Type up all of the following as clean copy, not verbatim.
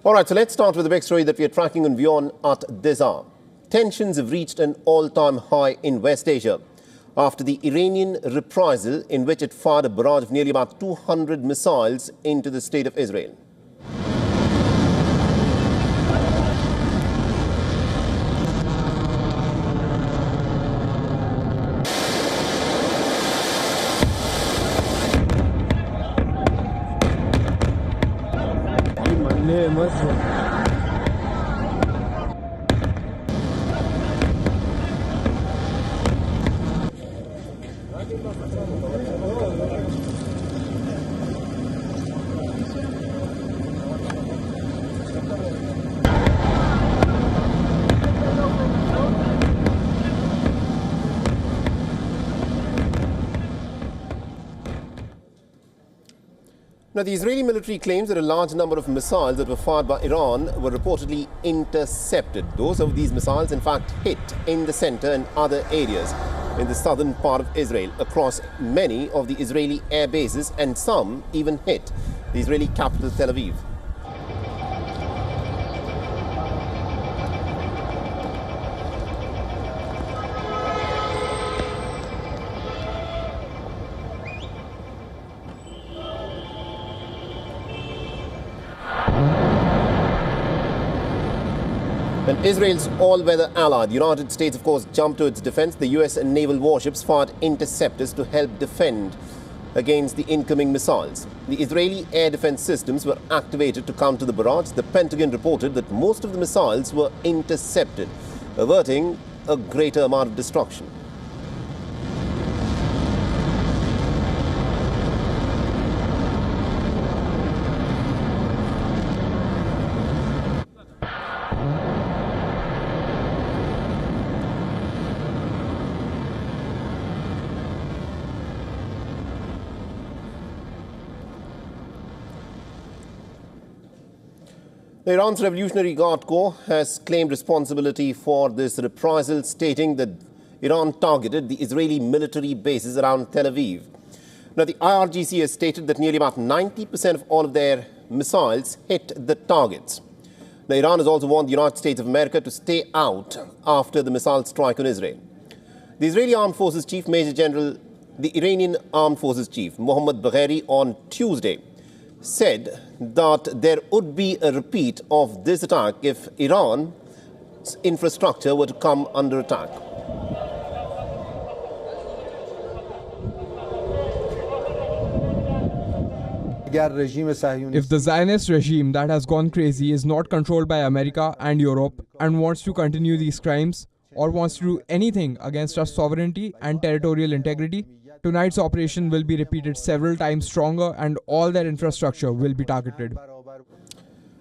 All right, so let's start with the big story that we are tracking on WION at this hour. Tensions have reached an all-time high in West Asia after the Iranian reprisal in which it fired a barrage of nearly about 200 missiles into the state of Israel. Now, the Israeli military claims that a large number of missiles that were fired by Iran were reportedly intercepted. Those of these missiles, in fact, hit in the center and other areas in the southern part of Israel across many of the Israeli air bases, and some even hit the Israeli capital, Tel Aviv. And Israel's all-weather ally, the United States, of course, jumped to its defense. The US naval warships fired interceptors to help defend against the incoming missiles. The Israeli air defense systems were activated to counter the barrage. The Pentagon reported that most of the missiles were intercepted, averting a greater amount of destruction. Iran's Revolutionary Guard Corps has claimed responsibility for this reprisal, stating that Iran targeted the Israeli military bases around Tel Aviv. Now, the IRGC has stated that nearly about 90% of all of their missiles hit the targets. Now, Iran has also warned the United States of America to stay out after the missile strike on Israel. The Israeli Armed Forces Chief, Major General, the Iranian Armed Forces Chief, Mohammad Bagheri, on Tuesday said that there would be a repeat of this attack if Iran's infrastructure were to come under attack. If the Zionist regime that has gone crazy is not controlled by America and Europe and wants to continue these crimes or wants to do anything against our sovereignty and territorial integrity, tonight's operation will be repeated several times stronger and all their infrastructure will be targeted.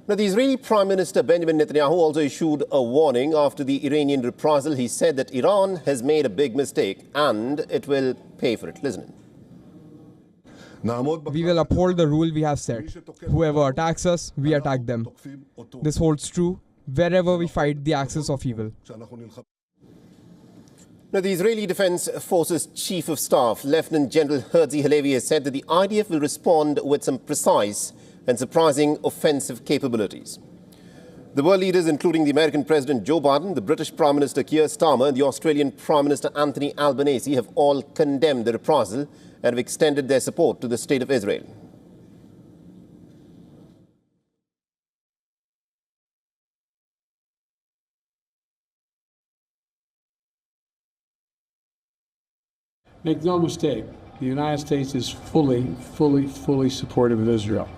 Now, the Israeli Prime Minister Benjamin Netanyahu also issued a warning after the Iranian reprisal. He said that Iran has made a big mistake and it will pay for it. Listen. We will uphold the rule we have set. Whoever attacks us, we attack them. This holds true wherever we fight the axis of evil. Now, the Israeli Defense Forces Chief of Staff, Lieutenant General Herzi Halevi, has said that the IDF will respond with some precise and surprising offensive capabilities. The world leaders, including the American President Joe Biden, the British Prime Minister Keir Starmer, and the Australian Prime Minister Anthony Albanese, have all condemned the reprisal and have extended their support to the State of Israel. Make no mistake, the United States is fully supportive of Israel.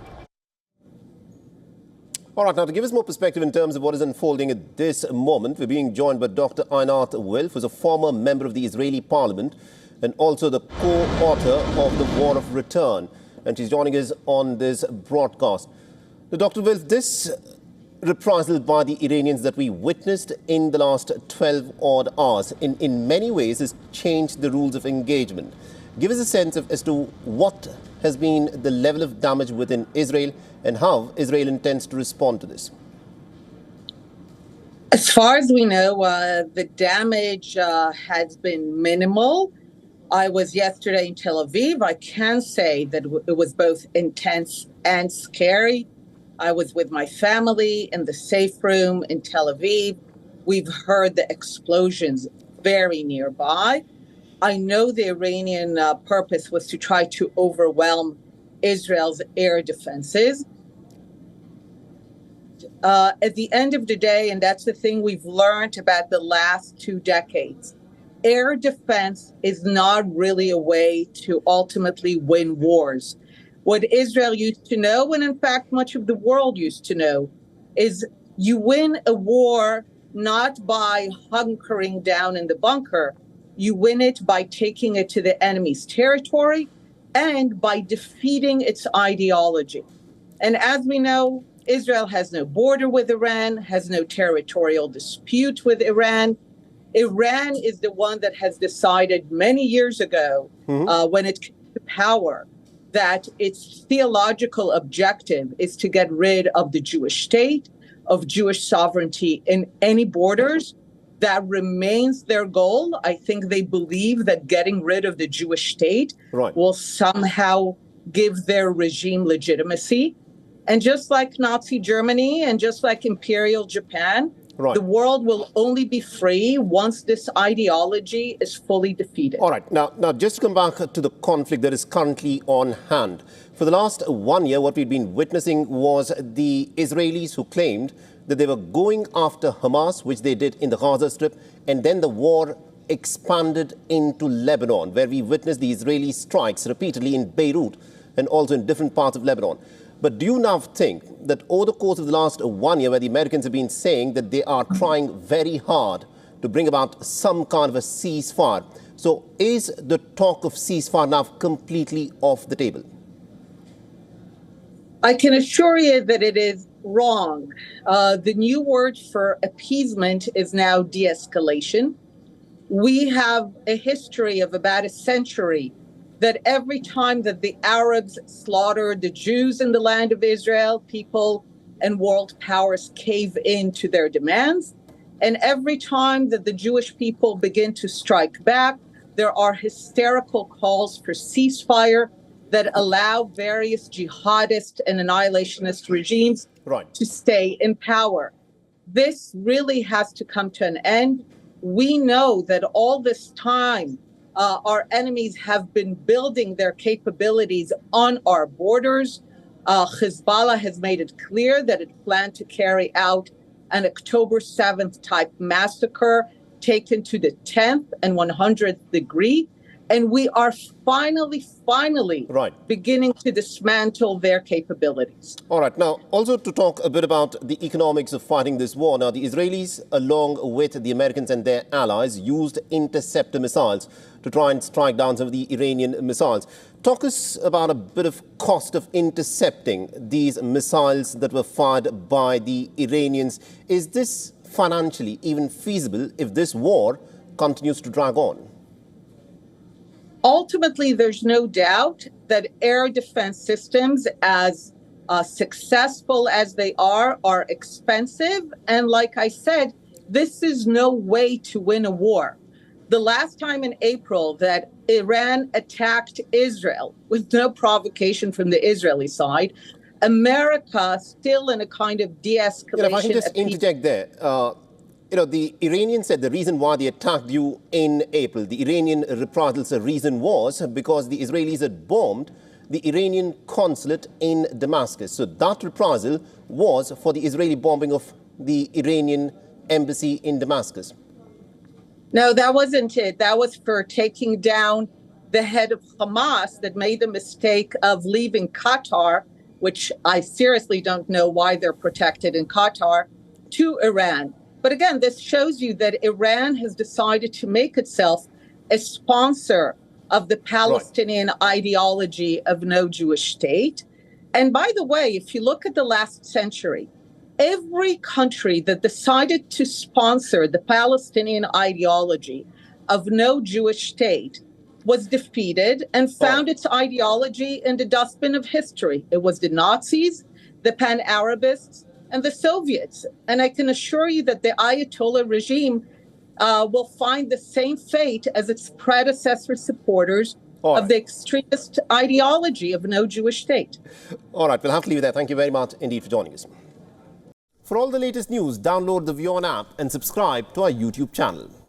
All right, now to give us more perspective in terms of what is unfolding at this moment, we're being joined by Dr. Einat Wilf, who's a former member of the Israeli parliament and also the co-author of The War of Return. And she's joining us on this broadcast. Now, Dr. Wilf, this reprisal by the Iranians that we witnessed in the last 12-odd hours in many ways has changed the rules of engagement. Give us a sense as to what has been the level of damage within Israel and how Israel intends to respond to this. As far as we know, the damage has been minimal. I was yesterday in Tel Aviv. I can say that it was both intense and scary. I was with my family in the safe room in Tel Aviv. We've heard the explosions very nearby. I know the Iranian purpose was to try to overwhelm Israel's air defenses. At the end of the day, and that's the thing we've learned about the last 2 decades, air defense is not really a way to ultimately win wars. What Israel used to know, and in fact much of the world used to know, is you win a war not by hunkering down in the bunker. You win it by taking it to the enemy's territory and by defeating its ideology. And as we know, Israel has no border with Iran, has no territorial dispute with Iran. Iran is the one that has decided many years ago, when it came to power, that its theological objective is to get rid of the Jewish state, of Jewish sovereignty in any borders. That remains their goal. I think they believe that getting rid of the Jewish state will somehow give their regime legitimacy. And just like Nazi Germany and just like Imperial Japan, the world will only be free once this ideology is fully defeated. All right. Now, just to come back to the conflict that is currently on hand. For the last 1 year, what we've been witnessing was the Israelis who claimed that they were going after Hamas, which they did in the Gaza Strip, and then the war expanded into Lebanon, where we witnessed the Israeli strikes repeatedly in Beirut and also in different parts of Lebanon. But do you now think that over the course of the last 1 year, where the Americans have been saying that they are trying very hard to bring about some kind of a ceasefire, so is the talk of ceasefire now completely off the table? I can assure you that it is wrong. The new word for appeasement is now de-escalation. We have a history of about a century that every time that the Arabs slaughtered the Jews in the land of Israel, people and world powers cave in to their demands. And every time that the Jewish people begin to strike back, there are hysterical calls for ceasefire that allow various jihadist and annihilationist regimes to stay in power. This really has to come to an end. We know that all this time, our enemies have been building their capabilities on our borders. Hezbollah has made it clear that it planned to carry out an October 7th type massacre taken to the 10th and 100th degree. And we are finally beginning to dismantle their capabilities. All right. Now, also to talk a bit about the economics of fighting this war. Now, the Israelis, along with the Americans and their allies, used interceptor missiles to try and strike down some of the Iranian missiles. Talk us about a bit of cost of intercepting these missiles that were fired by the Iranians. Is this financially even feasible if this war continues to drag on? Ultimately, there's no doubt that air defense systems, as successful as they are expensive. And like I said, this is no way to win a war. The last time in April that Iran attacked Israel with no provocation from the Israeli side, America still in a kind of de-escalation. If I can just interject there. The Iranians said the reason why they attacked you in April, the Iranian reprisals, the reason was because the Israelis had bombed the Iranian consulate in Damascus. So that reprisal was for the Israeli bombing of the Iranian embassy in Damascus. No, that wasn't it. That was for taking down the head of Hamas that made the mistake of leaving Qatar, which I seriously don't know why they're protected in Qatar, to Iran. But again, this shows you that Iran has decided to make itself a sponsor of the Palestinian ideology of no Jewish state. And by the way, if you look at the last century, every country that decided to sponsor the Palestinian ideology of no Jewish state was defeated and found its ideology in the dustbin of history. It was the Nazis, the Pan-Arabists, and the Soviets. And I can assure you that the Ayatollah regime will find the same fate as its predecessor supporters of the extremist ideology of no Jewish state. All right, we'll have to leave it there. Thank you very much indeed for joining us. For all the latest news, download the WION app and subscribe to our YouTube channel.